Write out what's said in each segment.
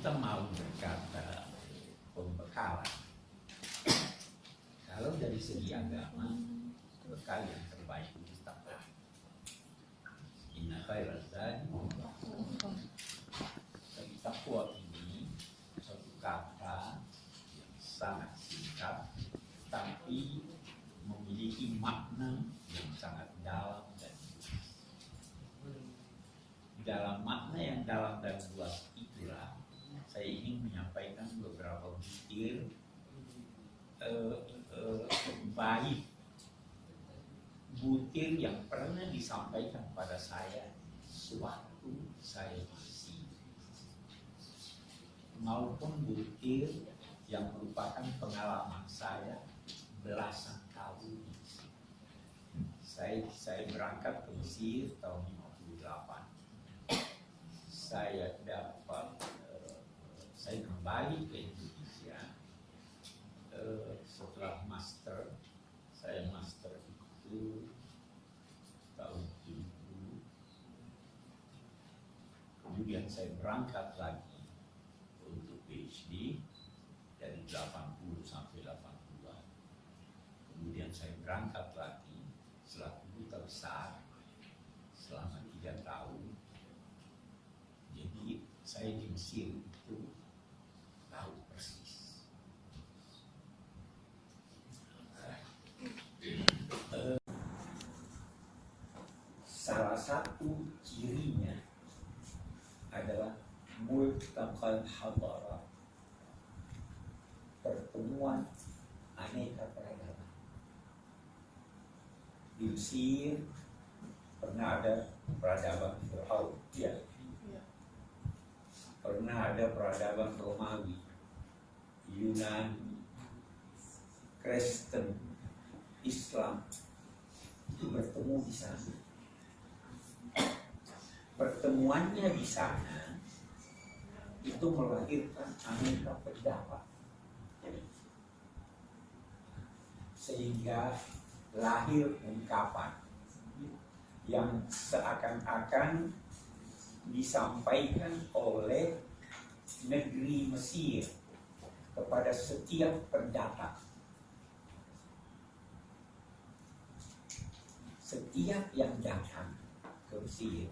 Kita mau berkata pembekalan. Kalau dari segi agama, bekal yang terbaik itu takwa. Inna khairaz zadi tapi takwa ini suatu kata yang sangat singkat, tapi memiliki makna yang sangat dalam dan luas. Dalam makna yang dalam dan luas itulah saya ingin menyampaikan beberapa butir baik, butir yang pernah disampaikan pada saya sewaktu saya masih, maupun butir yang merupakan pengalaman saya belasan tahun. Saya berangkat ke Mesir tahun 58. Saya kembali ke Indonesia setelah master. Saya master itu tahun 70. Kemudian saya berangkat lagi untuk PhD dari 80 sampai 82. Kemudian saya berangkat lagi setelah duta besar selama 3 tahun. Jadi saya di Mesir itu tahu persis. Salah satu cirinya adalah multaqal hadarat, pertemuan aneka peradaban. Di Mesir pernah ada peradaban Fir'aun, ya. Pernah ada peradaban Romawi, Yunani, Kristen, Islam, itu bertemu di sana. Pertemuannya di sana itu melahirkan aneka pendapat, sehingga lahir ungkapan yang seakan-akan disampaikan oleh negeri Mesir kepada setiap pendatang. Setiap yang datang ke Mesir,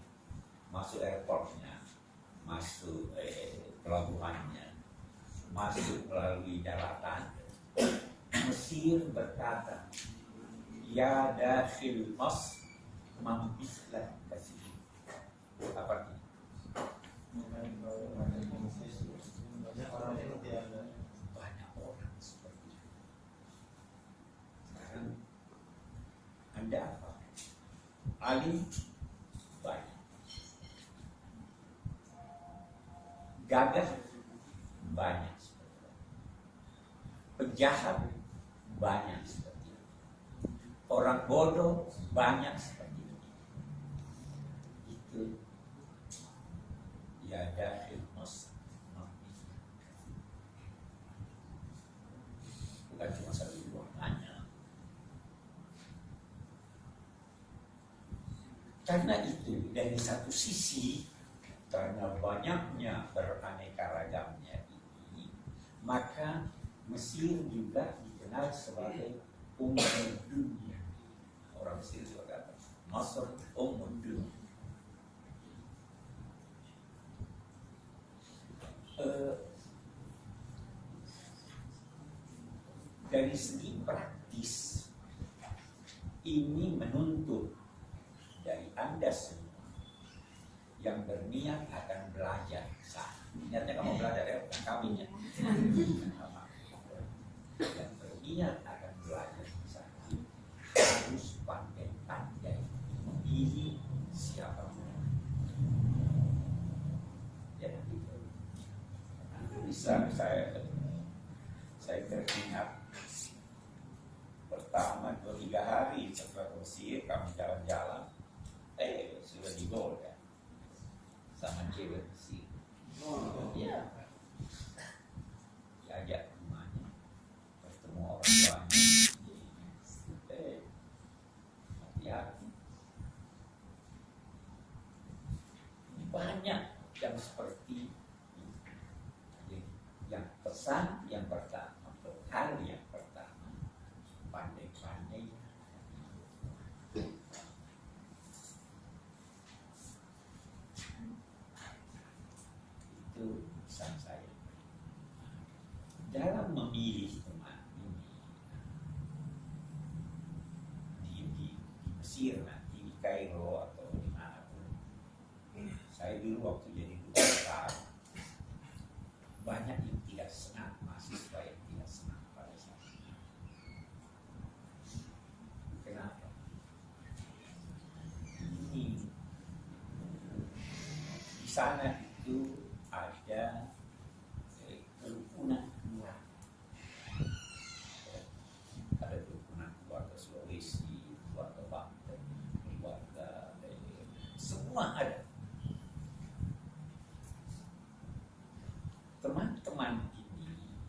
masuk airportnya, masuk pelabuhannya, masuk melalui daratan, Mesir berkata, ya dakhil Mas mambislah kasih. Apa artinya? Banyak orang seperti itu. Sekarang Anda apa? Alim banyak, gagah banyak, penjahat banyak seperti itu, orang bodoh banyak seperti itu. Itu ya dakhil Mas, bukan cuma satu dua, banyak. Karena itu dari satu sisi, karena banyaknya beraneka ragamnya ini, maka Mesir juga dikenal sebagai Ummul Dunya. Orang Mesir juga kata Masr Ummul Dunya. Dari segi praktis ini menuntut dari Anda semua yang berniat akan belajar. Niatnya kamu belajar ya, bukan kami ya. Yang berniat akan belajar harus pandai-pandai memilih siapa ya, gitu. Bisa saya teringat pertama 2-3 hari setelah Mesir kami jalan-jalan, sudah digol kan sama cewek Mesir. Ya, diajak ke rumahnya, bertemu orang tuanya. Hati-hati, banyak yang seperti itu. pesan yang pertama, bekal yang pertama, pandai-pandai. Itu pesan saya. Dalam memilih teman ini di Mesir nanti, di Kairo atau di mana pun. Saya dulu waktu jadi duta besar, banyak yang tidak senang, mahasiswa yang tidak senang pada saya. Kenapa? Ini di sana itu ada kerukunan keluarga. Ada kerukunan keluarga Sulawesi, keluarga Banten, keluarga semua ada. Teman-teman ini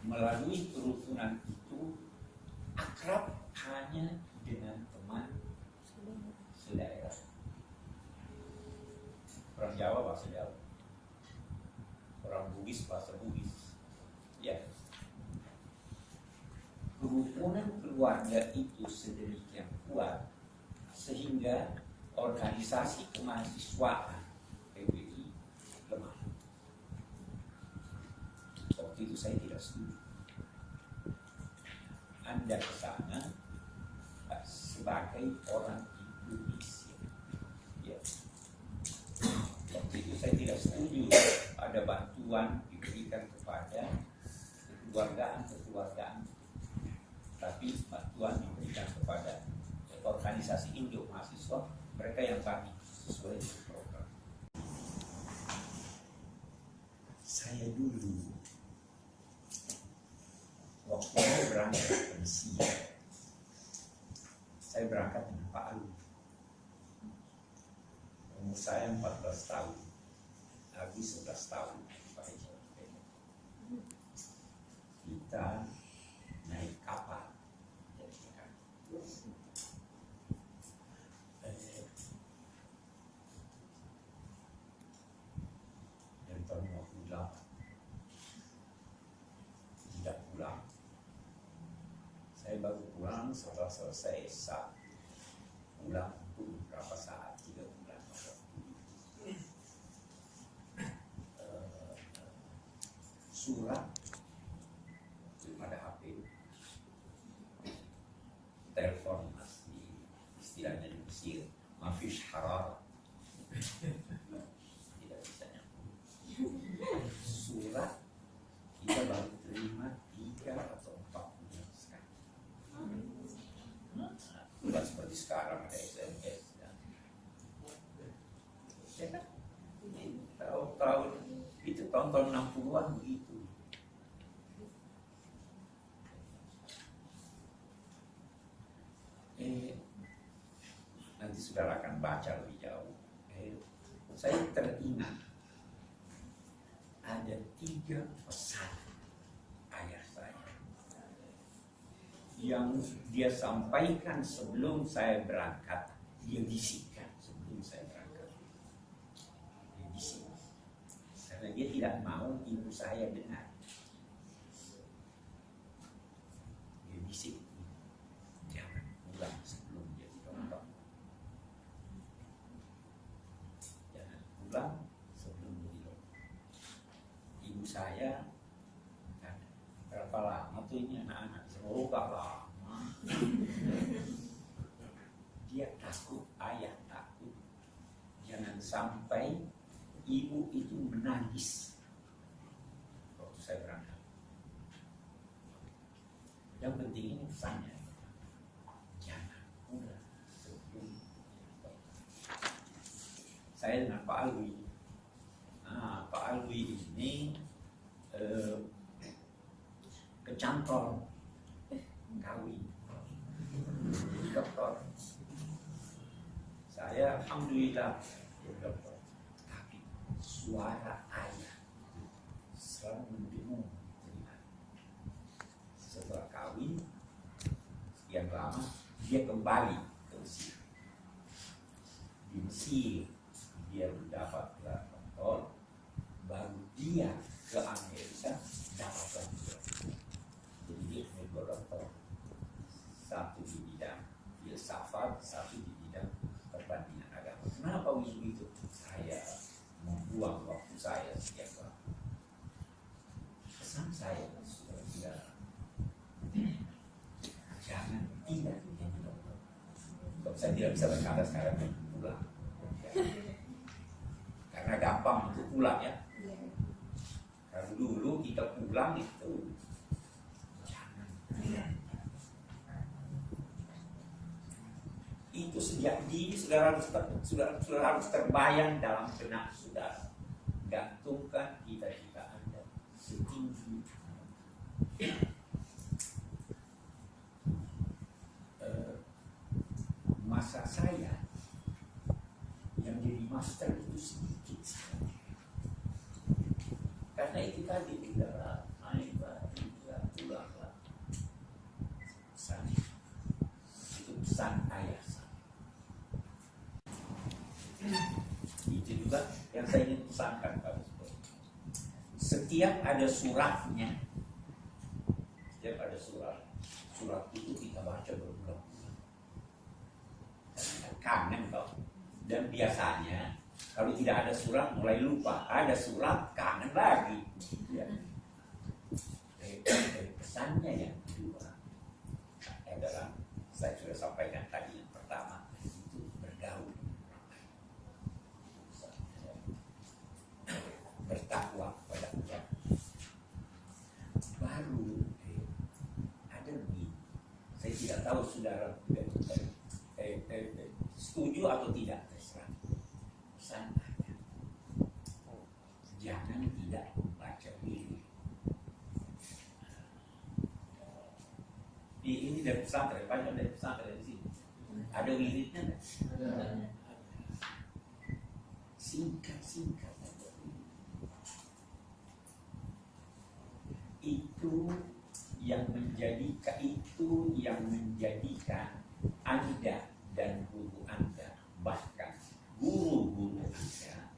melalui kerukunan itu akrab hanya dengan teman sedaerah. Orang Jawa bahasa Jawa, orang Bugis bahasa Bugis. Ya, kerukunan keluarga itu sedemikian kuat sehingga organisasi kemahasiswaan PBI lemah. Waktu itu saya tidak setuju. Anda ke sana sebagai orang Indonesia. Ya. Waktu itu saya tidak setuju ada bantuan diberikan kepada kekeluargaan, tapi bantuan diberikan kepada organisasi induk mahasiswa, mereka yang bagi sesuai dengan program. Saya dulu waktu saya berangkat ke Mesir, saya berangkat dengan Pak Alu. Umur saya 14 tahun, Abi 11 tahun. Kita naik kapal dari Jakarta. Dari tahun 58 tidak pulang. Saya baru pulang setelah selesai S1. Pulang untuk berapa saat, 3 bulan. Surat belum ada HP, telepon masih istilahnya di Mesir mafish harar, tidak bisa nyambung. Surat kita baru terima 3 atau 4 bulan sekali. Bukan seperti sekarang ada SMS ya. Ya kan? Tahun itu tahun-tahun 60-an begitu. Nanti saudara akan baca lebih jauh. Saya teringat ada 3 pesan ayah saya yang dia sampaikan sebelum saya berangkat. Dia bisikkan sebelum saya berangkat. Dia bisik. Karena dia tidak mau ibu saya dengar. Dia bisik. Jangan pulang sebelum dia pulang. Jangan pulang sebelum dia pulang. Ibu saya kan, berapa lama tuh ini anak-anak? Oh, gak lama. Dia takut, ayah takut. Jangan sampai ibu itu menangis waktu saya berangkat. Yang penting ini pesannya, jangan pulang sebelum. Saya dengan Pak Alwi. Nah, Pak Alwi ini kecantol kawin dokter. Saya alhamdulillah dokter, tapi suara ayah selalu mendengung telinga. Setelah kawin sekian lama, dia kembali ke Mesir. Di Mesir dia mendapat gelar doktor, baru dia ke ke Amerika dapat dokter. Jadi dia punya dokter, satu di bidang filsafat, satu di bidang perbandingan agama. Kenapa begitu? Saya membuang waktu saya setiap hari. Pesan saya saudara, jangan tidak menjadi dokter. Kalau saya tidak bisa berkata sekarang, pulang. Karena gampang untuk pulang ya. Kalau dulu kita pulang itu jangan. Itu sejak dini sudah harus terbayang dalam benak saudara. Gantungkan cita-cita Anda setinggi masa saya yang jadi master itu sedikit sekali. Karena itu tadi tidak pulanglah. Pesan itu pesan ayah saya. Itu juga yang saya ingin pesankan pada saudara. Setiap ada suratnya, surat itu kita baca berulang-ulang. Kangen kok. Dan biasanya kalau tidak ada surat mulai lupa, ada surat kangen lagi. Ya. Pesannya yang kedua adalah saya sudah sampaikan tadi, yang pertama itu bergaul, bertakwa pada Allah. Baru ada nih, saya tidak tahu saudara setuju atau tidak, terserah. Pesannya, jangan tidak membaca diri. Ini dari pesantren, banyak dari pesantren di sini. Ada wiridnya nggak? Singkat. Itu yang menjadikan Anda dan guru Anda, bahkan guru-guru Anda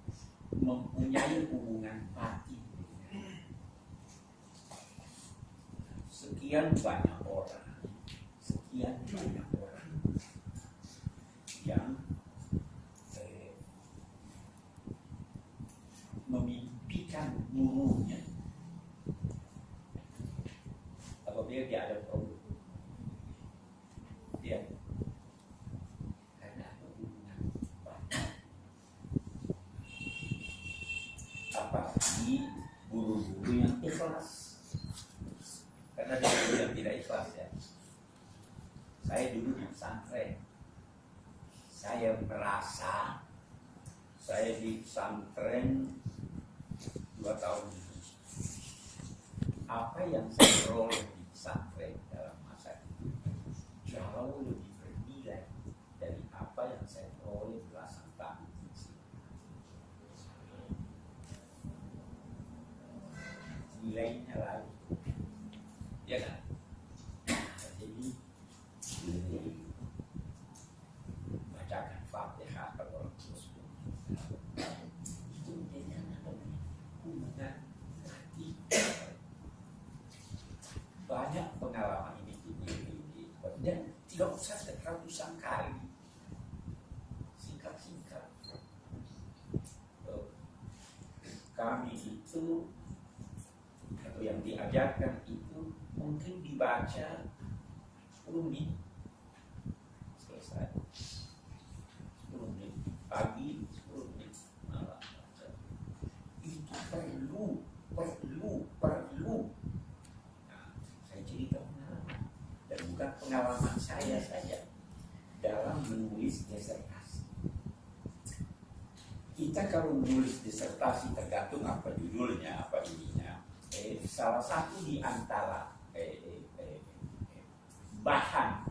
mempunyai hubungan batin dengan sekian banyak orang yang memimpikan gurunya apabila dia ada problem. Dia karena ada hubungan batin. Apalagi guru-guru yang ikhlas. Karena ada guru yang tidak ikhlas ya. Saya dulu di pesantren, saya merasa saya di pesantren 2 tahun. Apa yang saya peroleh di pesantren dalam masa itu jauh lebih bernilai dari apa yang saya peroleh belasan tahun di sini. Nilainya lain, ya kan? Jadi bacakan Fatihah kalau terus itu dengan hubungan hati. Banyak pengalaman ini dan tidak usah ratusan kali, singkat. Kami itu atau yang diajarkan itu mungkin dibaca 10 menit selesai, 10 menit pagi, 10 menit malam. Itu perlu. Nah, saya cerita pengalaman, dan bukan pengalaman saya saja dalam menulis disertasi. Kita kalau menulis disertasi tergantung apa judulnya, apa ininya. Salah satu di antara bahan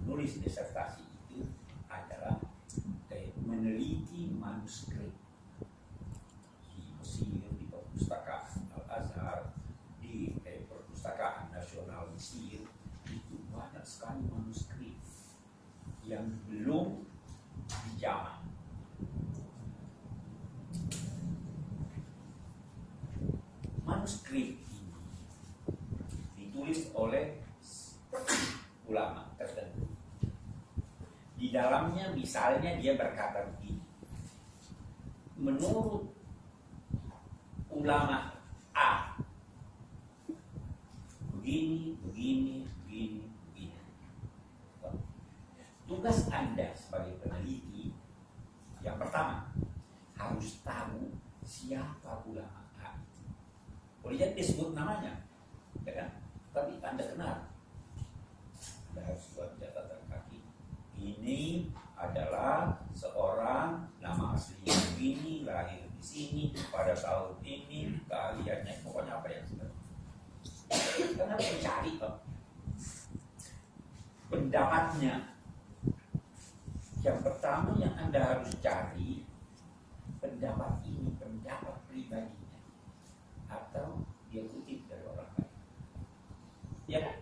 menulis disertasi itu adalah meneliti manuskrip di Mesir, di perpustakaan Al-Azhar, di perpustakaan nasional Mesir. Itu banyak sekali manuskrip yang belum dijamah. manuskrip ini ditulis oleh ulama tertentu. Di dalamnya misalnya dia berkata begini, menurut ulama A, begini. Tugas Anda sebagai peneliti yang pertama harus tahu siapa ulama A. Boleh jadi disebut namanya, ya kan? Tapi Anda kenal. Anda harus buat catatan kaki. Ini adalah seorang nama aslinya begini, lahir di sini pada tahun ini, keahliannya pokoknya apa yang sudah. Karena mencari pendapatnya. Yang pertama yang Anda harus cari pendapat ini, pendapat pribadinya, atau dia kutip dari orang lain. Ya kan?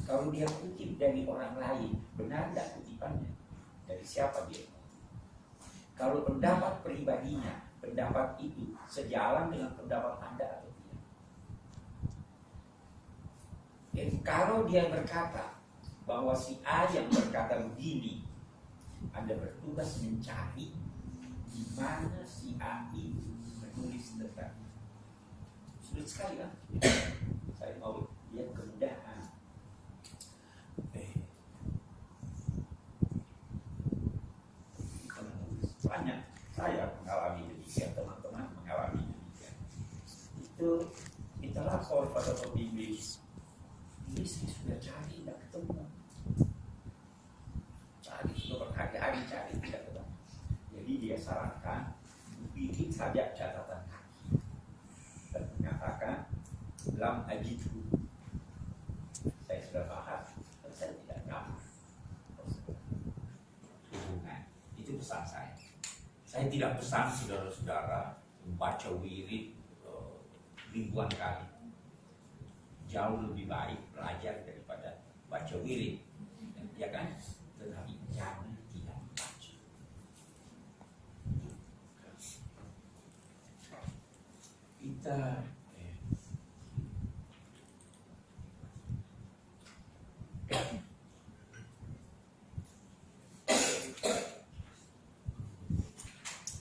Kalau dia kutip dari orang lain, benar tidak kutipannya? Dari siapa dia? Kalau pendapat pribadinya, pendapat itu sejalan dengan pendapat Anda atau tidak? Jadi kalau dia berkata bahwa si A yang berkata begini, Anda bertugas mencari di mana si A itu menulis tentang. Sulit sekali kan? Saya mau lihat kemudahan. Banyak saya mengalami demikian, teman-teman mengalami demikian. Itu kita lapor pada pembimbing. Ini saya sudah cari, tidak ketemu. Cari sudah berhari-hari cari, tidak ketemu. Jadi dia sarankan bikin saja catatan kaki dan mengatakan lam ajidhu. Saya sudah bahas, dan saya tidak tahu. Hubungan itu pesan saya. Saya tidak pesan saudara-saudara membaca wirid ribuan kali. Jauh lebih baik belajar daripada baca wirid, ya kan? Tetapi jangan tidak baca. Kita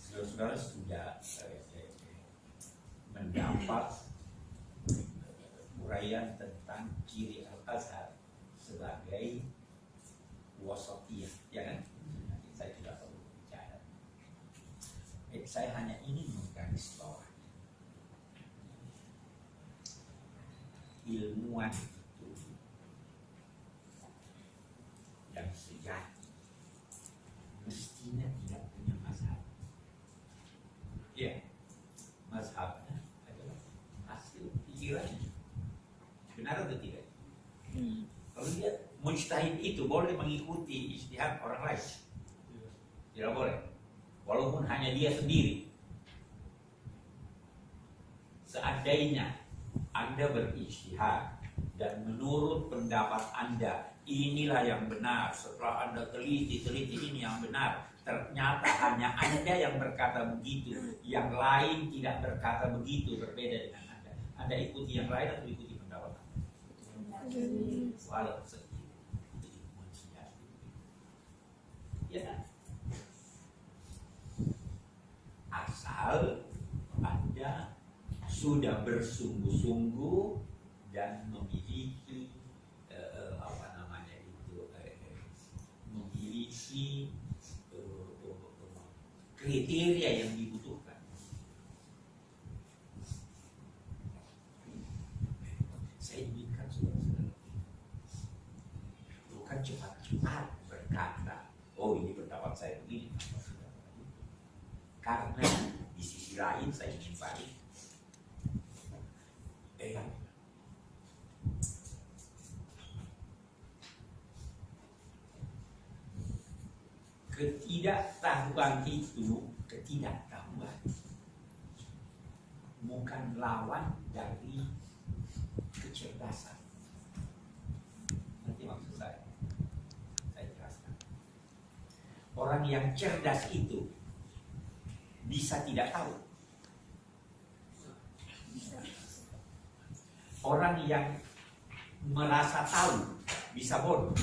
saudara-saudara sudah mendapat uraian tentang ciri Al-Azhar sebagai wasatiyah, ya kan? Saya tidak perlu bicara. Saya hanya ingin menggaris bawah ilmuwan itu yang sejati mestinya tidak punya mazhab. Ya, mazhabnya adalah hasil pikirannya. Benar atau tidak? Kalau dia mujtahid itu boleh mengikuti ijtihad orang lain, tidak boleh, walaupun hanya dia sendiri. Seandainya Anda berijtihad dan menurut pendapat Anda inilah yang benar, setelah Anda teliti ini yang benar, ternyata hanya Anda yang berkata begitu, yang lain tidak berkata begitu, berbeda dengan Anda. Anda ikuti yang lain atau ikuti pendapat Anda? Walau sedikit. Ya, asal Anda sudah bersungguh-sungguh dan memiliki memiliki kriteria yang dibutuhkan. Saya inginkan saudara-saudara bukan cepat-cepat berkata, oh ini pendapat saya begini, karena di sisi lain saya ingin balik. Ketidaktahuan itu ketidaktahuan, bukan lawan dari kecerdasan. Nanti maksud saya jelaskan. Orang yang cerdas itu bisa tidak tahu. orang yang merasa tahu bisa bodoh.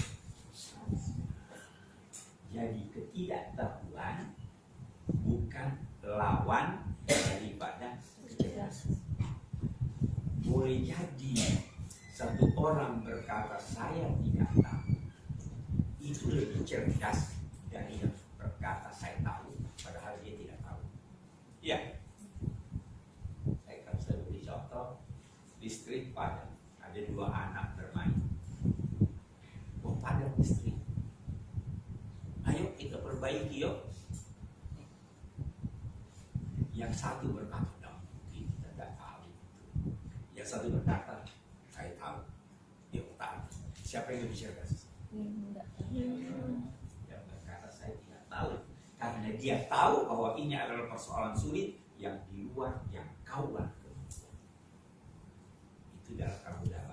Jadi ketidaktahuan bukan lawan daripada kecerdasan. Boleh jadi satu orang berkata saya tidak tahu, itu lebih cerdas dari yang berkata saya tahu, padahal dia tidak tahu. Ya, saya beri contoh di street Padang ada dua anak bermain. Padang street, ayo kita perbaiki yuk. Yang satu berkata, tidak mungkin, kita tidak tahu. Yang satu berkata, saya tahu. Dia tahu. Siapa yang lebih cerdas? Yang berkata saya tidak tahu. Karena dia tahu bahwa ini adalah persoalan sulit yang di luar yang kau lakukan. Itu dalam kamu dalam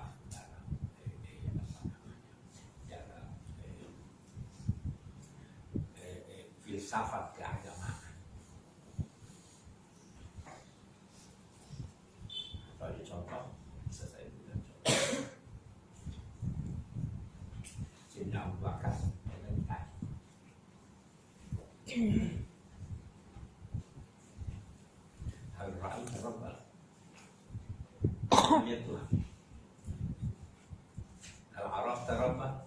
filsafat keagamaan. Ada contoh, bisa saya berikan contoh. Sayyidina Abu Bakar hal ra'aita rabbak, lihat Tuhan. Hal arafta rabbak,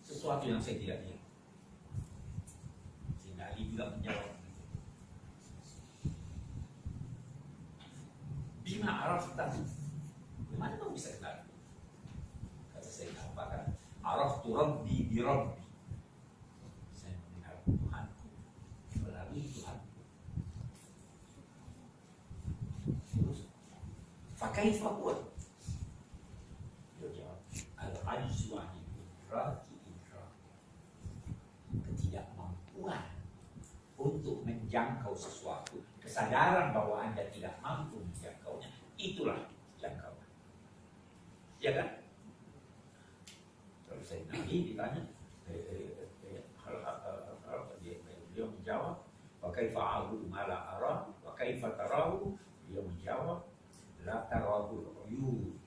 sesuatu yang saya tidak lihat. Sehingga Ali juga menjawab, bima arafta, bagaimana kamu bisa kenal? Kata saya, apakah araftu rabbi bi rabbi, saya mengenal Tuhanku melalui Tuhanku. Terus fakaifa huwa, dia jawab, al-ajzu an idraki, ketidakmampuan untuk menjangkau sesuatu, kesadaran bahwa Anda tidak mampu menjangkaunya, itulah jangkauan. Ya kan? Kalau saya Nabi ditanya, beliau menjawab, wa kaifa a'budu ma la ara, wa kaifa tarahu, beliau menjawab, la tarawul uyun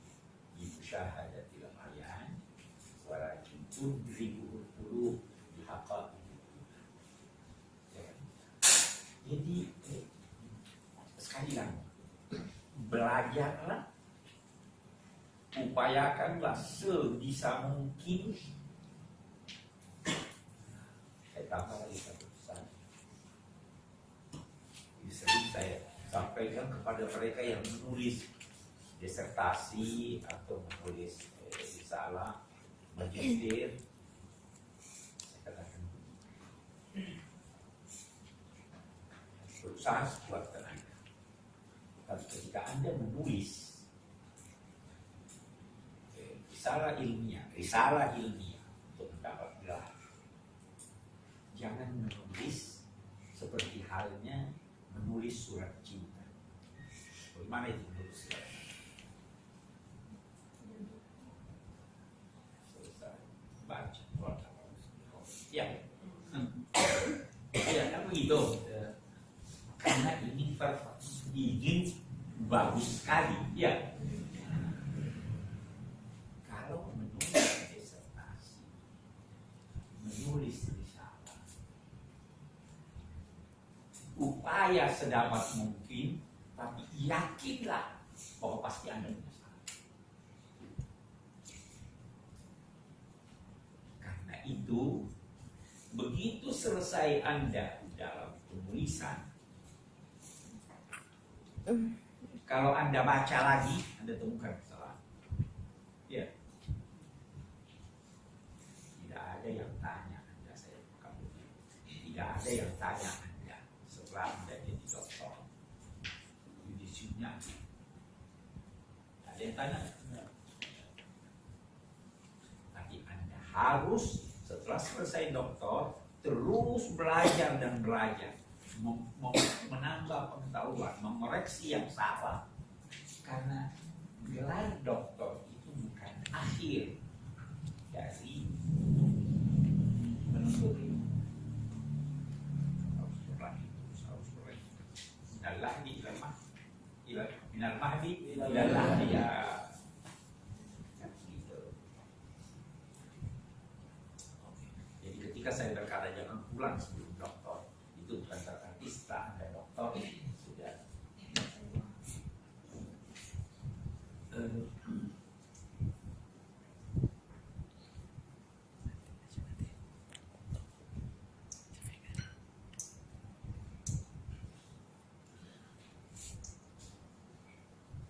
bi musyahadatil ayan, walakin tudrikul qulub bi haqaiq. Jadi sekali lagi, belajarlah, upayakanlah sebisa mungkin. Saya tambah lagi satu pesan. Ini sering saya sampaikan kepada mereka yang menulis disertasi atau menulis risalah, magister. Saya katakan, berusaha sekuat tenaga. Tapi ketika Anda menulis risalah ilmiah untuk mendapat gelar, jangan menulis seperti halnya menulis surat cinta. Bagaimana itu menulis surat? Baca. Ya, kan begitu. Karena ingin bagus sekali, ya. Kalau menulis disertasi, menulis risalah, upaya sedapat mungkin, tapi yakinlah bahwa pasti Anda menyesal. Karena itu, begitu selesai Anda dalam penulisan, kalau Anda baca lagi, Anda temukan kesalahan. Ya. Tidak ada yang tanya Anda, tidak ada yang tanya Anda setelah Anda jadi dokter. Yudisinya. Ada yang tanya. Tapi Anda harus setelah selesai dokter terus belajar dan belajar. Menambah pengetahuan, mengoreksi yang salah, karena gelar doktor itu bukan akhir dari ketika saya berkata jangan pulang sebelum dokter, itu bukan berarti setelah ada dokter sudah.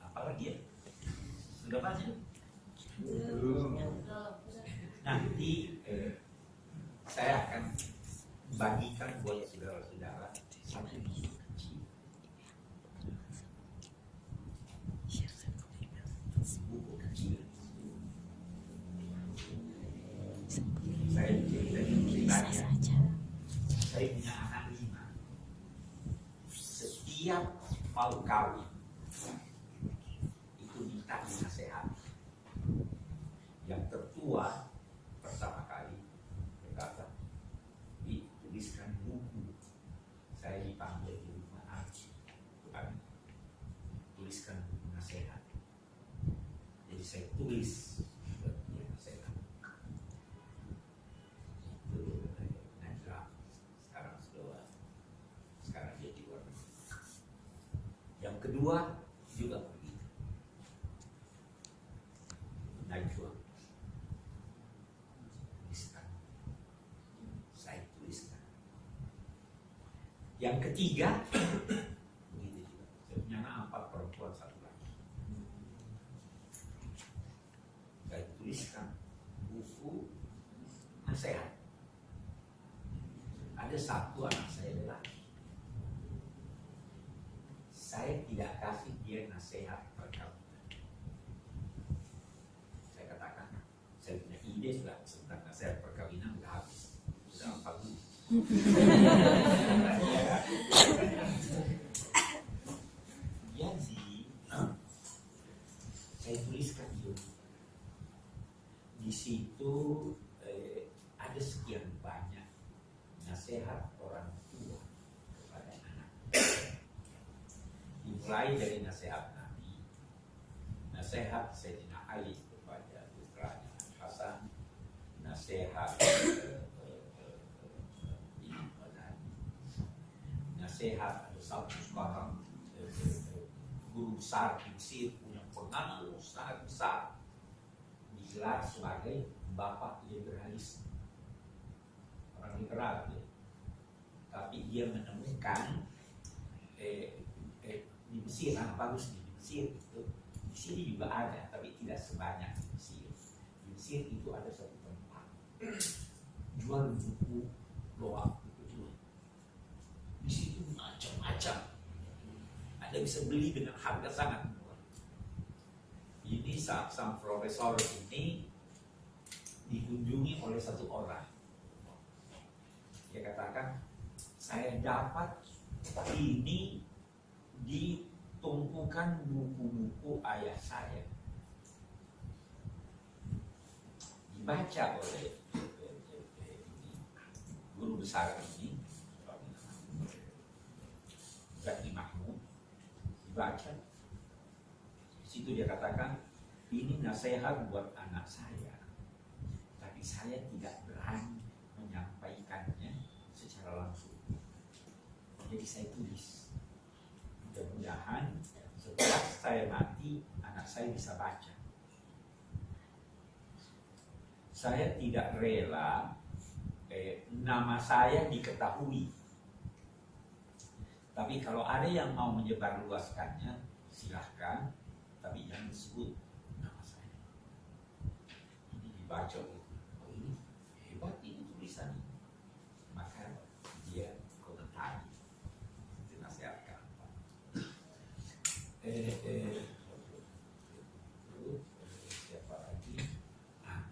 Apalagi ya? Sudah banyak. Nanti saya akan bagikan buat saudara-saudara satu buku kecil. Buku kecil. Saya ceritanya, saya punya anak 5. Setiap mau kawin itu minta nasihat. Yang tertua pertama kali berkata, dituliskan buku. Saya dipanggil di rumah Tuhan, tuliskan buku nasihat. Jadi saya tulis nasihat. Itu Najwa sekarang dia di luar negeri. Yang kedua juga begitu, Najwa. Yang ketiga, begitu juga. Saya punya anak 4 perempuan 1 laki. Saya tuliskan buku nasihat. Ada 1 anak saya laki. Saya tidak kasih dia nasihat perkawinan. Saya katakan, saya punya ide sudah tentang nasihat perkawinan sudah habis, sudah 40. Jadi saya tuliskan di situ ada sekian banyak nasihat orang tua kepada anak. Dimulai dari nasihat Nabi, nasihat Sayyidina Ali kepada putranya Hasan, nasihat nasihat ada satu sekarang guru besar di Mesir punya pengaruh sangat besar, digelar sebagai bapak liberalis, orang liberal ya. Tapi dia menemukan di Mesir, bagus di Mesir itu, di sini juga ada tapi tidak sebanyak di Mesir. Di Mesir itu ada satu tempat jual buku doa. Di situ macam-macam, Anda bisa beli dengan harga sangat murah. Ini sang profesor ini dikunjungi oleh satu orang. Dia katakan, saya dapat ini di tumpukan buku-buku ayah saya. Dibaca oleh guru besar ini, Zaki Mahmud, dibaca. Di situ dia katakan, ini nasihat buat anak saya, tapi saya tidak berani menyampaikannya secara langsung. Jadi saya tulis. Mudah-mudahan setelah saya mati, anak saya bisa baca. Saya tidak rela nama saya diketahui. Tapi kalau ada yang mau menyebarluaskannya, silahkan, tapi jangan disebut nama saya. Ini dibaca, oh ini hebat ini tulisan, maka dia komentari, dinasihatkan. Siapa lagi?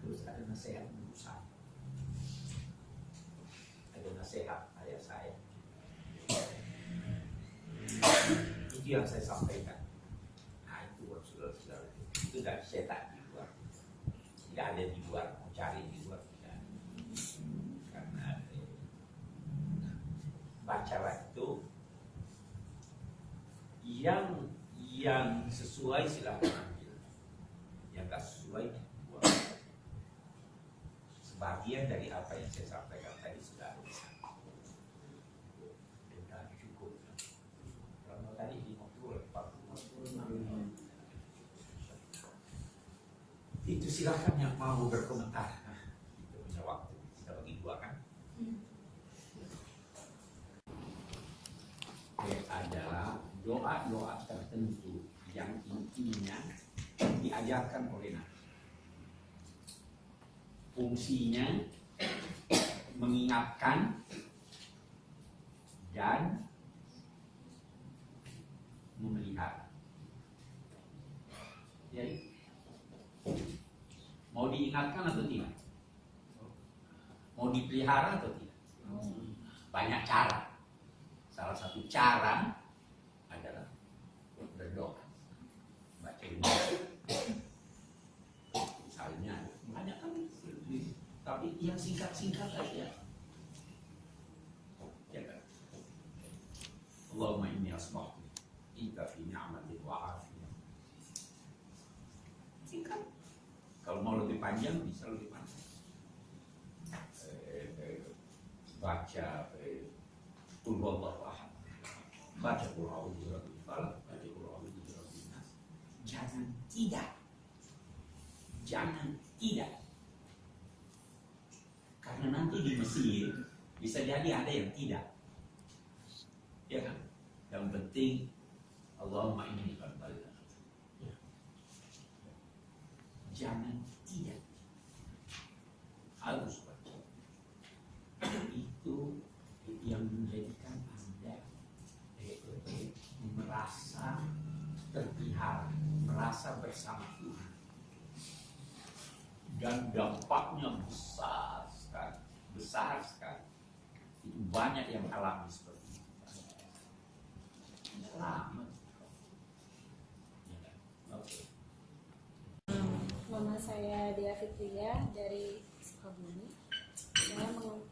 Terus ada nasihat guru saya, ada nasihat ayah saya. Itu yang saya sampaikan. Nah itu saudara-saudara, itu dari setan di luar, tidak ada di luar, mau cari di luar tidak. Karena bacalah itu yang sesuai silahkan ambil, yang tak sesuai buang. sebagian dari apa yang saya sampaikan tadi sudah ada di sana. Sudah cukup. Kalau tadi 50, 40, itu silakan yang mau berkomentar. Itu punya waktu, kita bagi dua kan. Adalah doa-doa tertentu yang intinya diajarkan oleh Nabi. Fungsinya mengingatkan dan memelihara. Jadi mau diingatkan atau tidak? Mau dipelihara atau tidak? Banyak cara. Salah satu cara adalah berdoa, baca doa. Misalnya banyak kan, tapi yang singkat-singkat aja. Ya kan? Allahumma inni asbahtu ika fi ni'matin wa afiyah. Singkat. Kalau mau lebih panjang bisa lebih panjang. Baca Qul huwallahu ahad. Baca Qul a'udzu birabbil falaq, baca Qul a'udzu birabbin nas. Jangan tidak. Jangan tidak. Karena nanti di Mesir bisa jadi ada yang tidak. Ya kan? Yang penting Allahumma inni qad balagh. Jangan tidak. Harus baca. Itu yang menjadikan Anda merasa terpihak, merasa bersama Tuhan. Dan dampaknya besar sekali, besar sekali. Itu banyak yang alami seperti itu. Selamat. Oke. Nama saya Dia Fitria dari Sukabumi.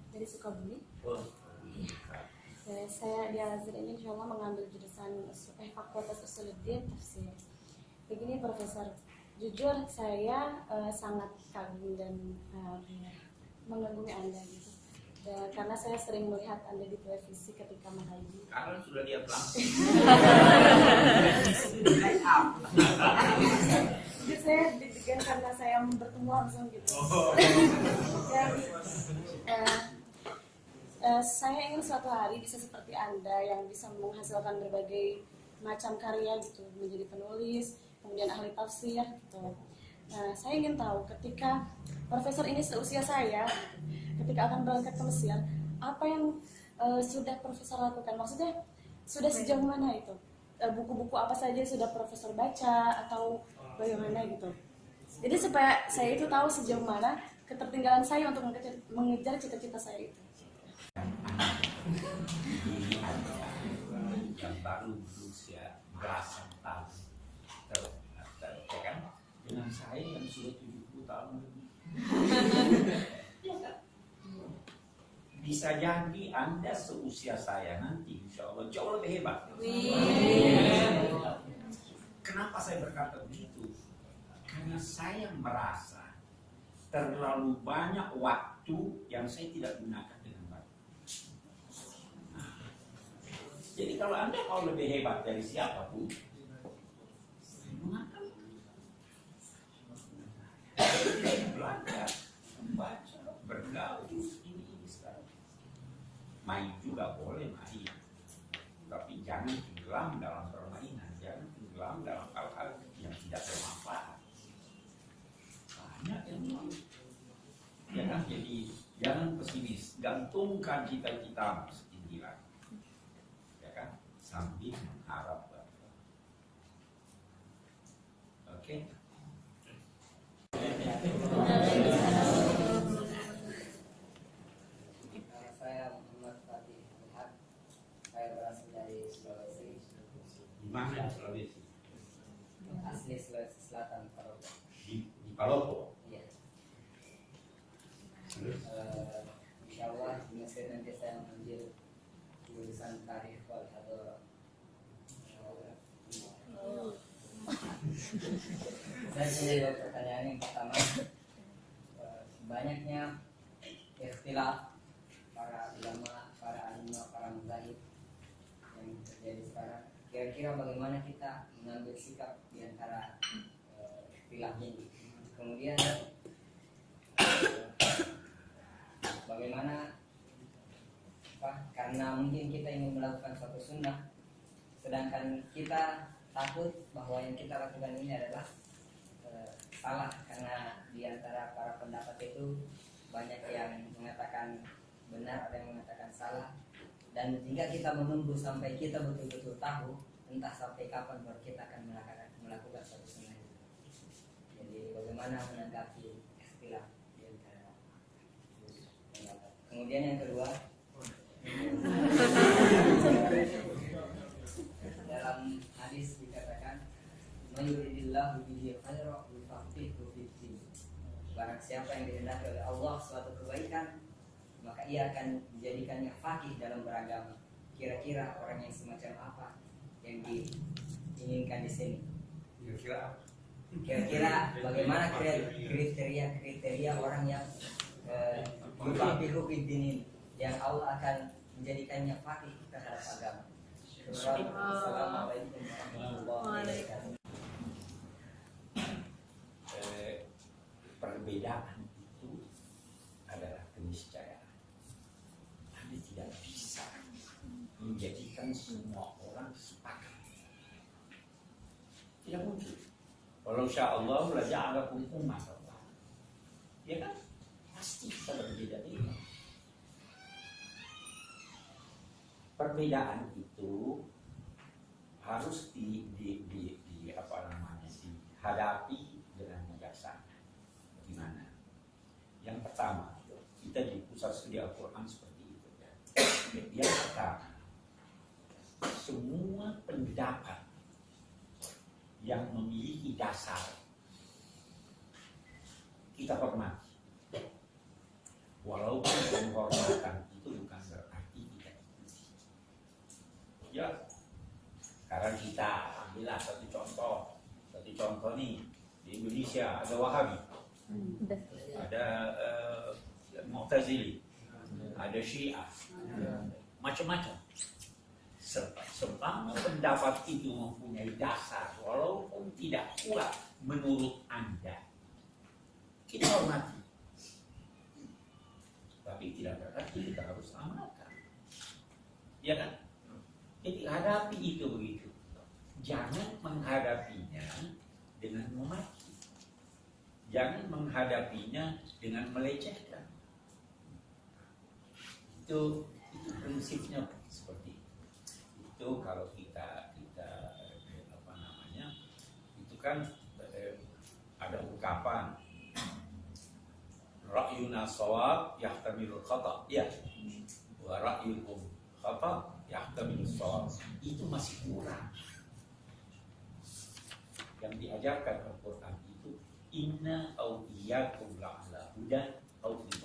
Dari Sukabumi. Saya di Al-Azhar ini insya Allah mengambil jurusan Fakultas Usuluddin Tafsir. Begini Profesor, jujur saya sangat kagum dan mengagumi Anda gitu. Dan karena saya sering melihat Anda di televisi ketika mengaji. Karena sudah lihat langsung. Jadi saya deg-degan karena saya bertemu langsung gitu. Saya ingin suatu hari bisa seperti Anda yang bisa menghasilkan berbagai macam karya gitu, menjadi penulis, kemudian ahli tafsir gitu. Nah, saya ingin tahu ketika Profesor ini seusia saya, ketika akan berangkat ke Mesir, apa yang sudah Profesor lakukan? Maksudnya sudah sejauh mana itu? Buku-buku apa saja sudah Profesor baca atau bagaimana gitu? Jadi supaya saya itu tahu sejauh mana ketertinggalan saya untuk mengejar cita-cita saya itu. Ini ada yang baru berusia belasan tahun, ya kan? Dengan saya yang sudah 70 tahun lebih. Bisa jadi Anda seusia saya nanti, insya Allah jauh lebih hebat. Kenapa saya berkata begitu? Karena saya merasa terlalu banyak waktu yang saya tidak gunakan dengan baik. Jadi kalau Anda mau lebih hebat dari siapapun, gunakan. Belajar, membaca, bergaul, ini sekarang. Main juga boleh main, tapi jangan tenggelam dalam permainan, jangan tenggelam dalam hal-hal yang tidak bermanfaat. Banyak yang jangan jangan pesimis, gantungkan cita-citamu setinggi langit. Sambil mengharap. Oke. Saya Muhammad Fatih Lihat. Saya berasal dari Sulawesi. Di mana di Sulawesi? Asli Sulawesi Selatan, Palopo. Di Palopo. Iya. Insya Allah di Mesir nanti saya mengambil jurusan tarikh wal hadorah. Saya punya dua pertanyaan. Yang pertama, banyaknya ikhtilaf para ulama, para alimah, para muzahid yang terjadi sekarang. Kira-kira bagaimana kita mengambil sikap di antara ikhtilaf ini? Kemudian bagaimana karena mungkin kita ingin melakukan suatu sunnah, sedangkan kita takut bahwa yang kita lakukan ini adalah salah, karena di antara para pendapat itu banyak yang mengatakan benar, ada yang mengatakan salah, dan hingga kita menunggu sampai kita betul-betul tahu entah sampai kapan baru kita akan melakukan suatu sunnah. Jadi bagaimana menanggapi istilah di antara pendapat. Kemudian yang kedua, dalam hadis dikatakan mayuridillahu bihi khairan yufaqihu fid-din. Barang siapa yang dikehendaki oleh Allah suatu kebaikan, maka ia akan menjadikannya faqih dalam beragama. Kira-kira orang yang semacam apa yang diinginkan di sini? Kira-kira bagaimana kriteria orang yang yufaqihu fid-din ini, yang Allah akan menjadikannya faqih terhadap agama. Assalamualaikum warahmatullahi wabarakatuh. Perbedaan itu adalah keniscayaan. Anda tidak bisa menjadikan semua orang sepakat. Tidak mungkin. Walau sya'allahu la ja'alakum ummatan. Ya kan? Pasti kita berbeda-beda. Perbedaan itu harus dihadapi dengan bijaksana. Bagaimana? Yang pertama, kita di pusat studi Al-Quran seperti itu. Yang pertama, semua pendapat yang memiliki dasar kita hormati. Walaupun penghormatan itu bukan berarti kita ikuti. Ya, sekarang kita ambillah satu contoh nih, di Indonesia ada Wahabi, ada Mu'tazili, ada Syiah, macam-macam. Semua pendapat itu mempunyai dasar, walaupun tidak kuat menurut Anda, kita hormati. Tapi tidak berarti kita harus amalkan. Ya kan? Jadi hadapi itu begitu. Jangan menghadapinya dengan memaki. Jangan menghadapinya dengan melecehkan. Itu prinsipnya seperti itu. Itu kalau kita apa namanya? Itu kan ada ungkapan ra'yuna shawab yahtamilul khata', ya. Wa ra'yukum khata' yahtamilus shawab. Itu masih kurang. Yang diajarkan Al-Quran itu inna au iyyakum la'ala hudan au fi.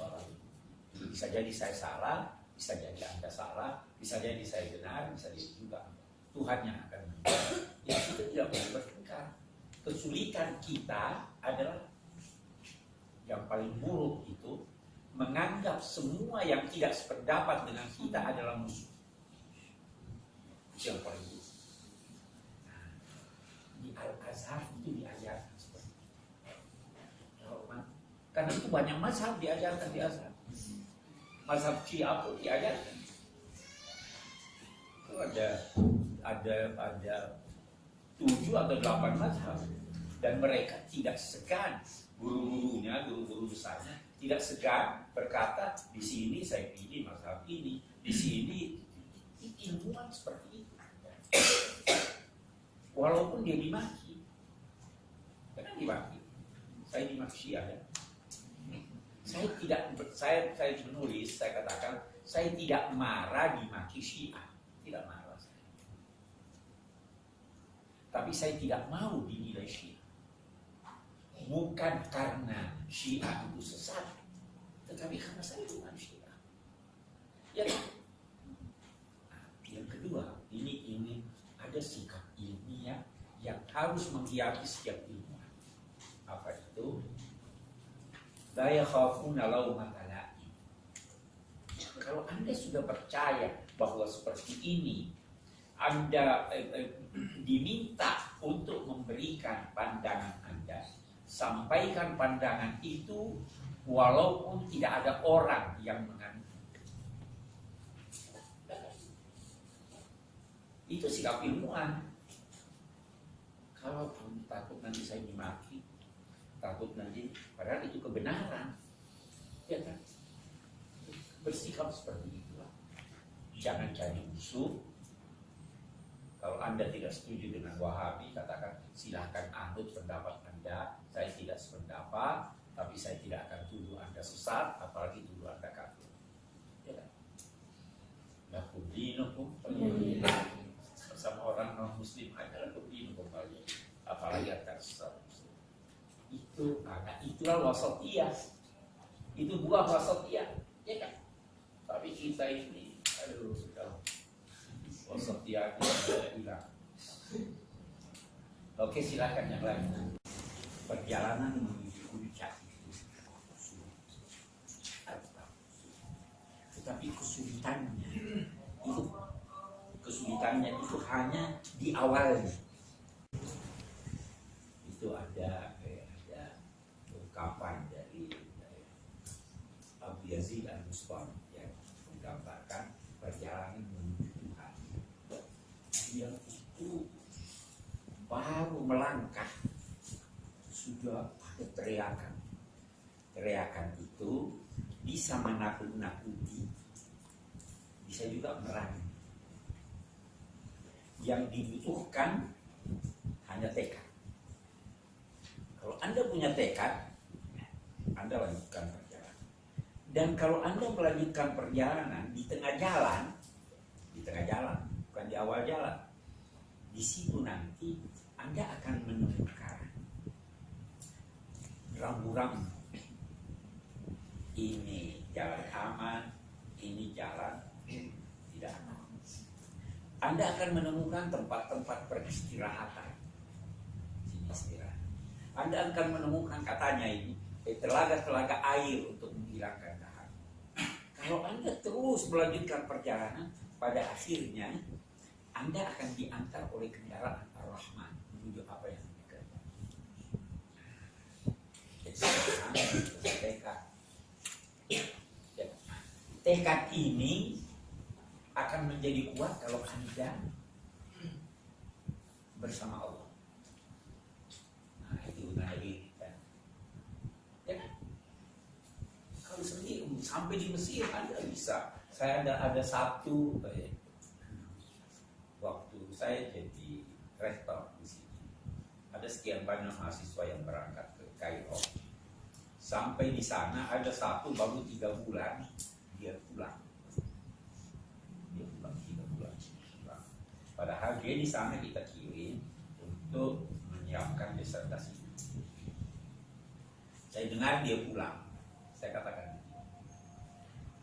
Bisa jadi saya salah, bisa jadi Anda salah, bisa jadi saya benar, bisa jadi juga Tuhan yang akan menentukan. Ya, itu tidak boleh bertengkar. Kesulitan kita adalah yang paling buruk itu menganggap semua yang tidak sependapat dengan kita adalah musuh. Itu yang paling buruk. Nah, di Al-Azhar itu diajarkan seperti itu. Karena itu banyak mazhab diajarkan di Azhar. Mazhab Syiah pun diajarkan. Itu ada 7 atau 8 mazhab, dan mereka tidak segan, guru-guru besarnya tidak segan berkata di sini saya pilih mazhab ini, di sini ilmuwan seperti itu. Walaupun dia dimaki, karena dimaki, saya dimaki Syiah ya. Saya menulis, saya katakan saya tidak marah dimaki Syiah, tidak marah saya. Tapi saya tidak mau dinilai Syiah. Bukan karena Syiah itu sesat, tetapi karena saya bukan Syiah. Ya. Nah, yang kedua, ini ada sikap ilmiah yang harus menghiasi setiap ilmuwan. Apa itu? La yakhafuna laumata la'im. Kalau Anda sudah percaya bahwa seperti ini, Anda diminta untuk memberikan pandangan Anda, sampaikan pandangan itu walaupun tidak ada orang yang menganggap. Itu sikap ilmuwan. Kalau kamu takut nanti saya dimaki, takut nanti, padahal itu kebenaran, ya kan? Bersikap seperti itulah. Jangan cari musuh. Kalau Anda tidak setuju dengan Wahabi, katakan silahkan anut pendapat Anda. Saya tidak sependapat, tapi saya tidak akan tuduh Anda sesat, apalagi tuduh Anda kafir. Ya kan? Lakum dinukum sama orang non muslim aja lakum dinukum kembali, apalagi antar sesat. Itu karena itulah wasatiyah. Itu buah wasatiyah, ya kan? Tapi kita ini, aduh, sudah wasatiyah sudah hilang. Oke, silakan yang lain. Perjalanan menuju puncak itu sulit. Tetapi kesulitannya itu hanya di awalnya. Itu ada ungkapan dari Abu Yazid Al-Bustami yang menggambarkan perjalanan menuju Tuhan. Yang itu baru melangkah sudah ada teriakan. Teriakan itu bisa menakut-nakuti, bisa juga merangi. Yang dibutuhkan hanya tekad. Kalau Anda punya tekad, Anda lanjutkan perjalanan. Dan kalau Anda melanjutkan perjalanan di tengah jalan, bukan di awal jalan, di situ nanti Anda akan menemukan rambu-rambu. Ini jalan aman, ini jalan tidak aman. Anda akan menemukan tempat-tempat peristirahatan. Sini istirahat. Anda akan menemukan katanya ini telaga-telaga air untuk menghilangkan dahaga. Kalau Anda terus melanjutkan perjalanan, pada akhirnya Anda akan diantar oleh kendaraan Ar-Rahman menuju apa yang Anda kerjakan. Tekad ini akan menjadi kuat kalau Anda bersama Allah. Nah, itu tadi kan. Ya. Kalau sendiri sampai di Mesir Anda bisa. Saya ada satu waktu saya jadi rektor di sini. Ada sekian banyak mahasiswa yang berangkat ke Kairo. Sampai di sana ada satu baru 3 bulan dia pulang. Padahal dia di sana kita kirim untuk menyiapkan disertasi. Saya dengar dia pulang. Saya katakan,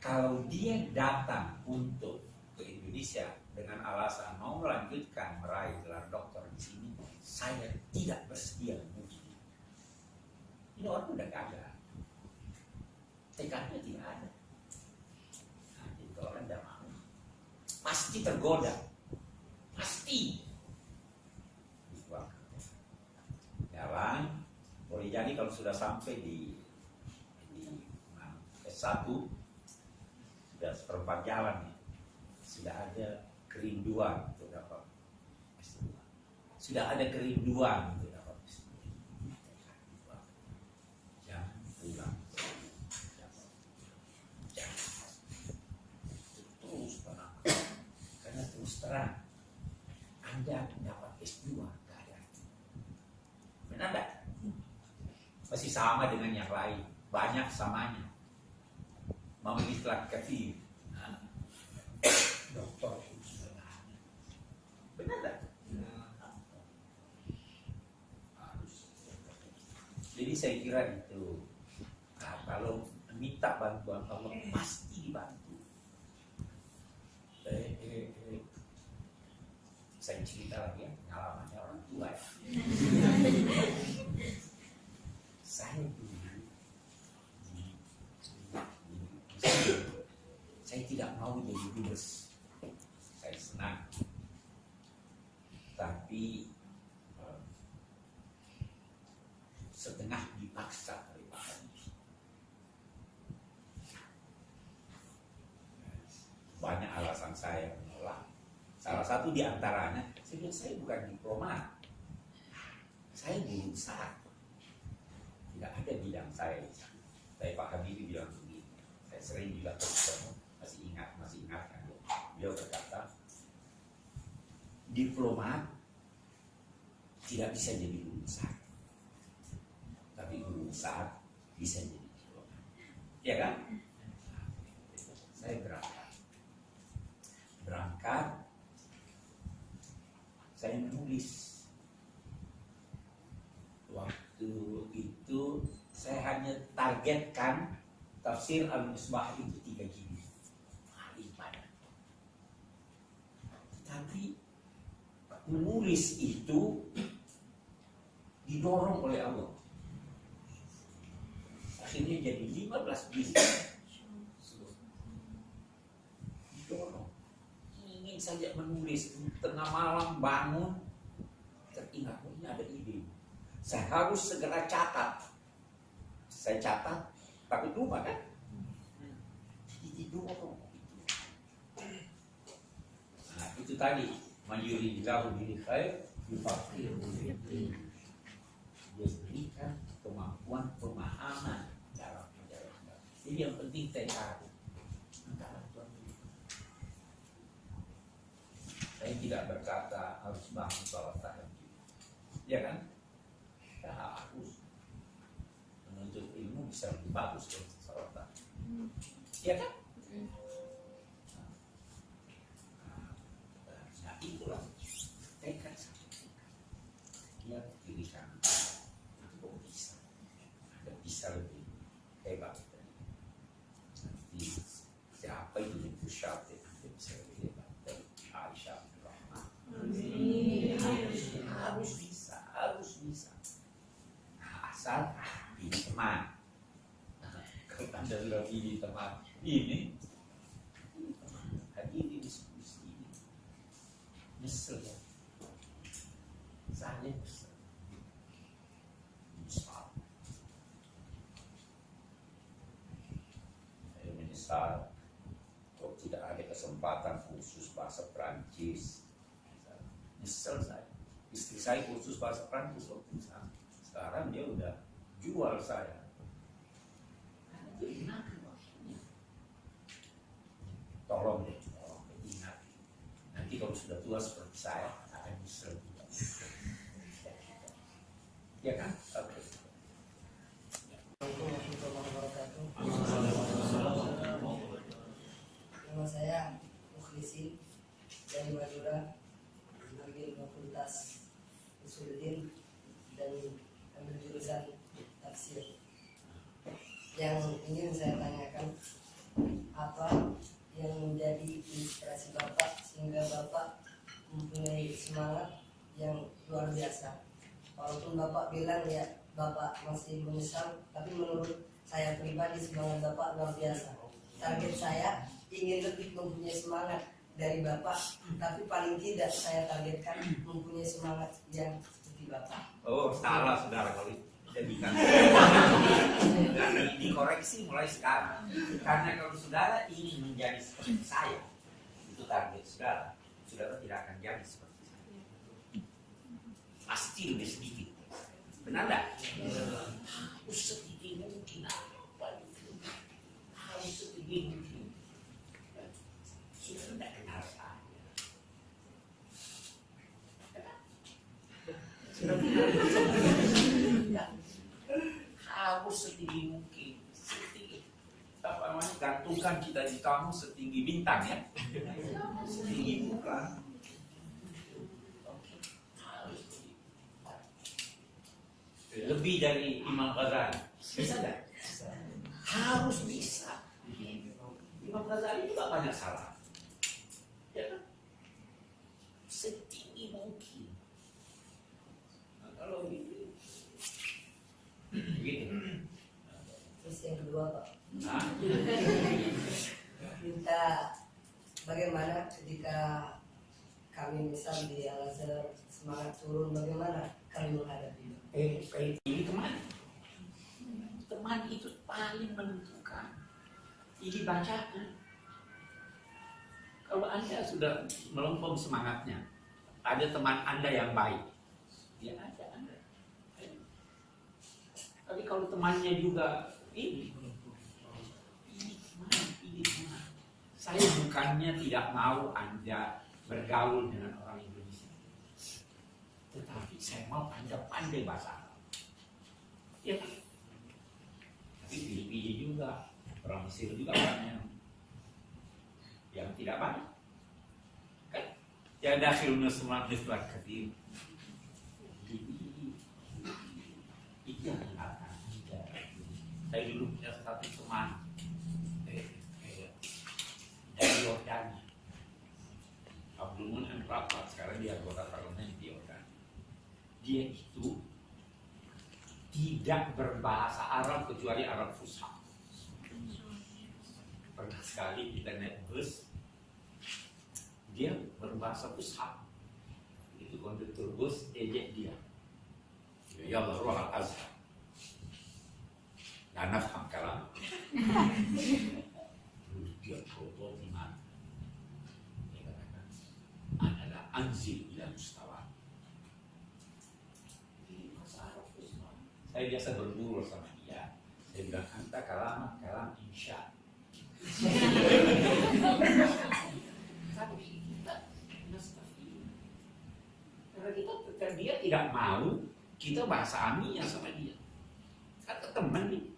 kalau dia datang untuk ke Indonesia dengan alasan mau melanjutkan meraih gelar doktor di sini, saya tidak bersedia menguji. Ini orang udah gagal. Tekadnya tidak ada. Nah, jadi kalau Anda mau, pasti tergoda. Pasti jalan. Boleh jadi kalau sudah sampai di S1 sudah seperempat jalan nih, sudah ada kerinduan untuk dapat S2, sudah ada kerinduan untuk dapat S2. Jangan pulang, jangan terus tenang, karena terus terang Anda dapat S2 gak ada arti. Benar tak? Masih sama dengan yang lain, banyak samanya. Memiliki kafir, doktor itu sederhana. Benar tak? Jadi saya kira itu. Nah, kalau minta bantuan Allah pasti dibantu. Saya cerita lagi ya, pengalamannya orang tua ya. Saya dulu Saya tidak mau jadi dubes. Saya senang. Tapi setengah dipaksa oleh Pak Habibie. Banyak alasan saya menolak. Salah satu di antaranya, saya bukan diplomat. Saya guru besar. Tidak ada bidang saya di sana. Tapi Pak Habibie bilang begini. Saya sering juga ketemu, masih ingat kan? Beliau berkata, diplomat tidak bisa jadi guru besar. Tapi guru besar bisa jadi diplomat. Ya kan? Saya berangkat, saya menulis. Waktu itu saya hanya targetkan tafsir Al-Misbah itu 3 jilid. Paling banyak. Tapi menulis itu didorong oleh Allah. Akhirnya jadi 15 jilid. Didorong. Ingin saja menulis, tengah malam bangun, teringat, ini ada ide. Saya harus segera catat. Saya catat, tapi lupa kan? Jadi didorong. Nah, itu tadi, mayuridillahu bihi khair, yufaqihu fiddin. Dia berikan kemampuan pemahaman dalam ajaran. Jadi yang penting tekad. Saya tidak berkata harus bangun salat tahajud, ya kan? Kita harus menuntut ilmu bisa lebih bagus dari salat tahajud, ya kan? Nah itulah tekad saya. Dia kiri kanan, kok bisa? Ada bisa lebih hebat. Nanti siapa itu syafir bisa lebih hebat dari Aisyah. Harus bisa. Nah, asal pilih teman. Kalau Anda sudah pilih teman ini, hadiri diskusi ini, nyesel ya. Saya nyesel. Saya menyesal kalau tidak ada kesempatan khusus bahasa Perancis. Nyesel saya. Istri saya khusus bahasa Prancis waktu di sana. Sekarang dia udah jual saya. Tolong ingat. Nanti kalau sudah tua seperti saya akan nyesel juga. Ya kan? Oke. Nama saya Mukhlisin dari Madura, ambil fakultas Usuluddin dan ambil jurusan tafsir. Yang ingin saya tanyakan, apa yang menjadi inspirasi Bapak sehingga Bapak mempunyai semangat yang luar biasa? Walaupun Bapak bilang ya Bapak masih menyesal, tapi menurut saya pribadi semangat Bapak luar biasa. Target saya ingin lebih mempunyai semangat dari Bapak, tapi paling tidak saya targetkan mempunyai semangat yang seperti Bapak. Oh, salah saudara kalau jadikan. Dikoreksi mulai sekarang. Karena kalau saudara ingin menjadi seperti saya, itu target saudara. Saudara tidak akan jadi seperti saya. Pasti lebih sedikit. Benar tak? Harus sedikit mungkin. Harus sedikit mungkin. Sudah tidak kenal saya. Harus setinggi mungkin. Setinggi. Apa namanya? Gantungkan kita di kamu setinggi bintang ya. Setinggi bukan. Lebih dari Imam Ghazali. Bisa tidak? Harus bisa. Imam Ghazali juga banyak salah. Ya kan? Setinggi mungkin. Nah, kalau ini gitu. Terus yang kedua Pak, Nah, Minta bagaimana ketika kami misal di Al-Azhar semangat turun, bagaimana kami menghadapi itu? Ini teman itu paling menentukan. Ini bacaan. Kalau Anda sudah melempem semangatnya, ada teman Anda yang baik, ya ada Anda. Tapi kalau temannya juga ini teman. Saya bukannya tidak mau Anda bergaul dengan orang Indonesia, tetapi saya mau Anda pandai bahasa Arab. Ya, tapi pilih-pilih juga. Orang Mesir juga banyak yang tidak baik. Kan? Ya dakhiluna semua mislah kathir. Itu yang akan Anda. Saya dulu punya satu teman dari Yordania. Abdul Munan Rapat, sekarang dia anggota parlemen di Yordania. Dia itu tidak berbahasa Arab kecuali Arab Fusha. Pernah sekali kita naik bus, dia berbahasa Fusha. Itu konduktor bus ejek dia. Ya Allah, ruang Al-Azhar. La nafham kalam. Dia kotor di mana? Dia katakan, adalah anzil ila mustawa. Ini bahasa Arab Fusha. Saya biasa berguru sama dia. Saya bilang, anta kalam insya. Tapi kita nastafil. Karena dia tidak mau kita bahasa amiyah sama dia. Kata teman nih.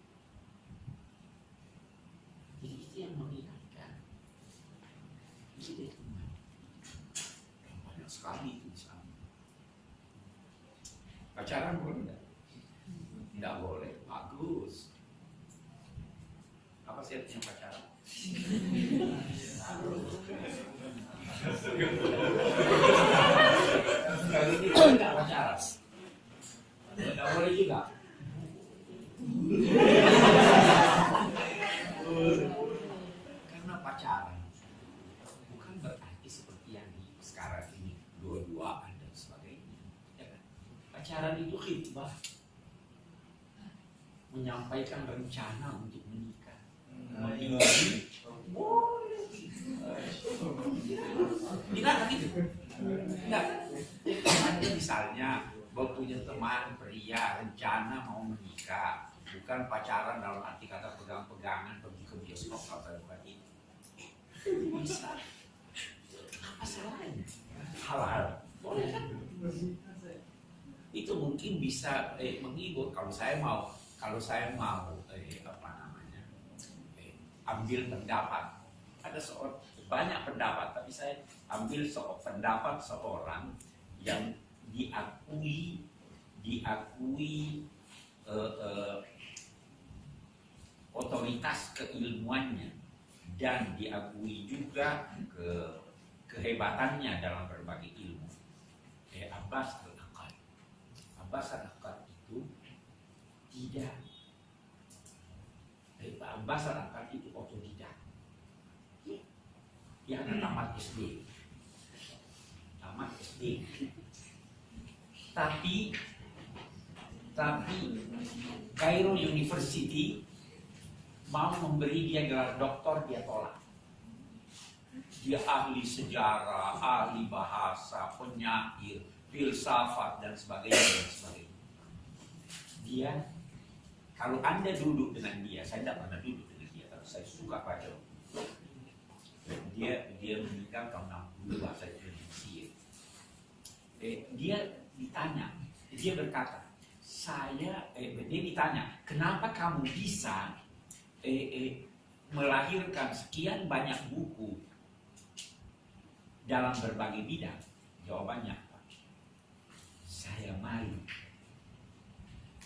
Jadi itu yang mengingatkan. Itu dia teman. Banyak sekali itu sama. Pacaran boleh tidak? Tidak boleh. Bagus. Apa sih artinya pacaran? Kalau kita tidak pacaran, tidak boleh juga. Karena pacaran bukan berarti seperti yang di sekarang ini dua-duaan dan sebagainya. Ya kan? Pacaran itu khitbah, menyampaikan rencana untuk menikah. Boleh. Tidak gitu. Tidak. Ada misalnya punya teman pria rencana mau menikah, bukan pacaran dalam arti kata pegang-pegangan pergi ke bioskop atau bukan itu. Bisa. Apa salahnya? Halal. Boleh kan? Itu mungkin bisa menghibur kalau saya mau ambil pendapat. Ada banyak pendapat, tapi saya ambil pendapat seorang yang diakui otoritas keilmuannya dan diakui juga kehebatannya dalam berbagai ilmu. Abbas al-Aqad. Abbas al-Aqad itu tidak. Abbas al-Aqad itu otodidak. Dia ada tamat SD. Tapi Cairo University mau memberi dia gelar doktor, dia tolak. Dia ahli sejarah, ahli bahasa, penyair, filsafat dan sebagainya. Dia, kalau Anda duduk dengan dia, saya tidak pernah duduk dengan dia, tapi saya suka baca. Dia meninggal tahun 62, saya di Mesir. Dia ditanya, dia berkata, dia ditanya, kenapa kamu bisa melahirkan sekian banyak buku dalam berbagai bidang? Jawabannya, saya malu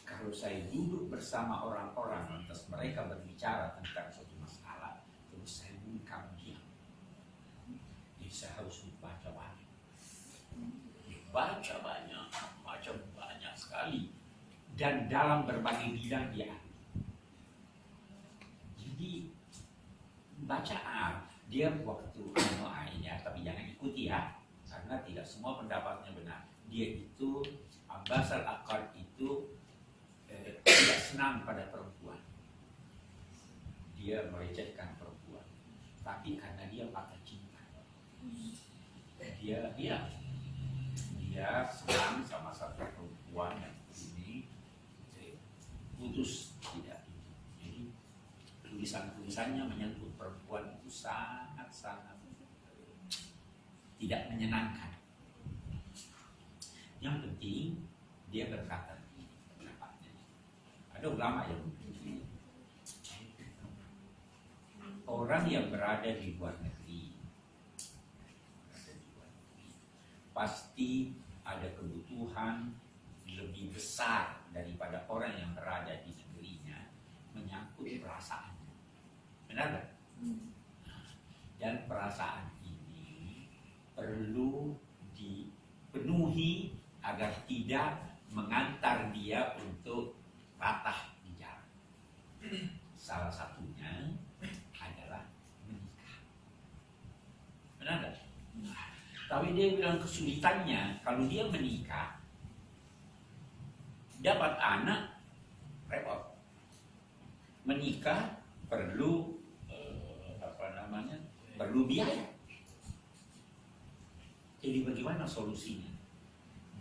kalau saya duduk bersama orang-orang lantas mereka berbicara tentang suatu masalah terus saya bungkam diam. Jadi saya harus baca banyak sekali, dan dalam berbagai bidang dia ahli. Jadi baca dia waktu ya, tapi jangan ikuti ya, karena tidak semua pendapatnya benar. Dia itu Abbas al-Aqad itu tidak senang pada perempuan. Dia melecehkan perempuan, tapi karena dia patah cinta, dia senang sama satu perempuan yang ini putus tidak. Jadi tulisannya menyangkut perempuan itu sangat tidak menyenangkan. Yang penting dia berkata pendapatnya. Ada ulama yang begini. Orang yang berada di luar negeri pasti ada kebutuhan lebih besar daripada orang yang berada di negerinya menyangkut perasaannya. Benar nggak? Dan perasaan ini perlu dipenuhi agar tidak mengantar dia untuk patah di jalan. Salah satunya adalah menikah. Benar nggak? Tapi dia bilang kesulitannya kalau dia menikah dapat anak repot. Menikah perlu perlu biaya. Jadi bagaimana solusinya?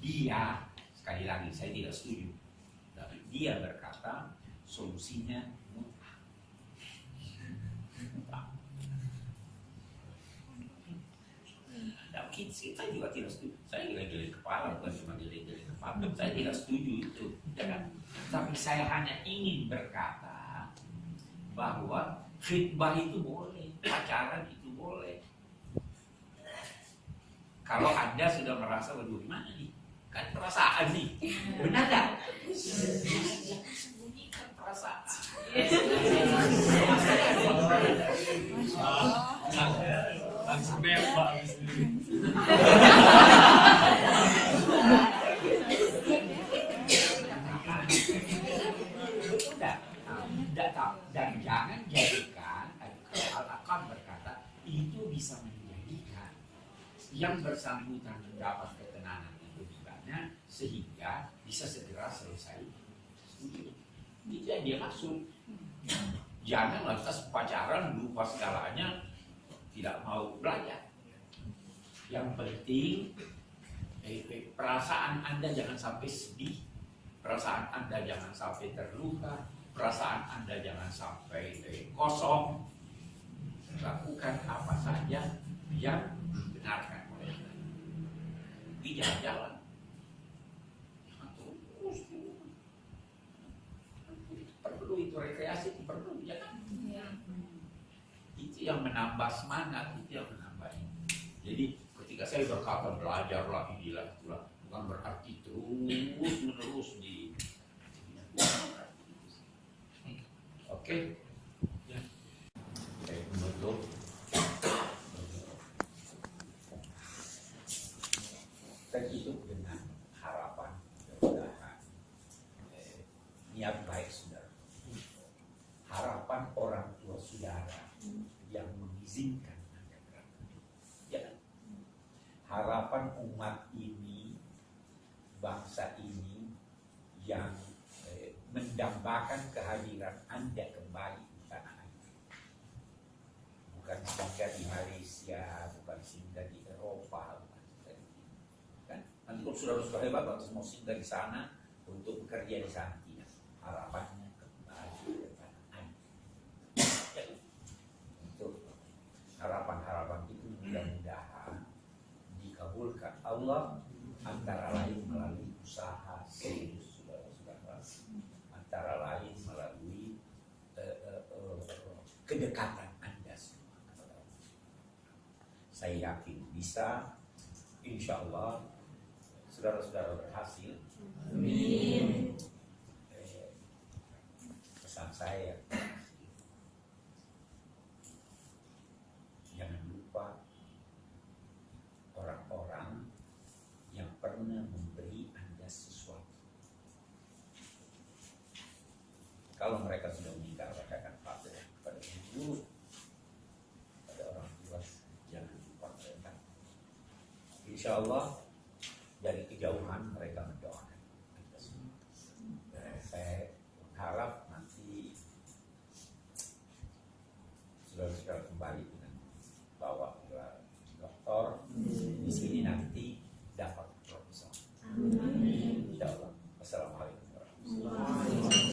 Dia, sekali lagi saya tidak setuju, tapi dia berkata solusinya mut'ah. Nah, kita juga tidak setuju. Saya gila-gila kepala, bukan cuma gila-gila kepala. Saya tidak setuju itu, ya kan? Tapi saya hanya ingin berkata bahwa khitbah itu boleh, pacaran itu boleh. Kalau Anda sudah merasa bagaimana nih? Kan perasaan nih. Benar tak? Sembunyikan perasaan. Langsung bebas. Dan jangan jadikan, Al-Aqam berkata, itu bisa menjadikan yang bersangkutan mendapat ketenangan itu banyak sehingga bisa segera selesai studi. Itu yang dia maksud. Jangan lantas pacaran lupa segalanya, tidak mau belajar. Yang penting perasaan Anda jangan sampai sedih, perasaan Anda jangan sampai terluka, perasaan Anda jangan sampai kosong. Lakukan apa saja yang dibenarkan oleh Anda. Di jalan-jalan. Perlu itu rekreasi, perlu ya kan? Itu yang menambah semangat, itu yang menambah ini. Jadi ketika saya berkata belajarlah inilah itulah, bukan berarti terus menerus di. Oke. Ya. Betul. Kita hidup dengan harapan, mudah-mudahan niat baik saudara. Harapan orang tua saudara yang mengizinkan Anda berangkat. Ya. Harapan umat ini, bangsa ini yang mendambakan kehadiran Anda kembali di tanah air. Bukan singgah di Malaysia, bukan singgah di Eropa, bukan singgah di kan? Nanti kalau sudah hebat, harus mau singgah di sana untuk bekerja di sana. Tidak. Harapannya kembali ke tanah air. Ya. Untuk harapan-harapan itu mudah-mudahan dikabulkan Allah, antara lain melalui usaha serius saudara-saudara, antara lain melalui kedekatan Anda semua kepada Allah. Saya yakin bisa, insya Allah saudara-saudara berhasil. Amin. Pesan saya, jangan lupa orang-orang yang pernah memberi Anda sesuatu. Kalau mereka sudah meninggal, mereka akan patuh pada ibu, pada orang Insya Allah dari kejauhan mereka mendoakan kita semua. Saya harap nanti saudara-saudara kembali dengan bawa dokter di sini nanti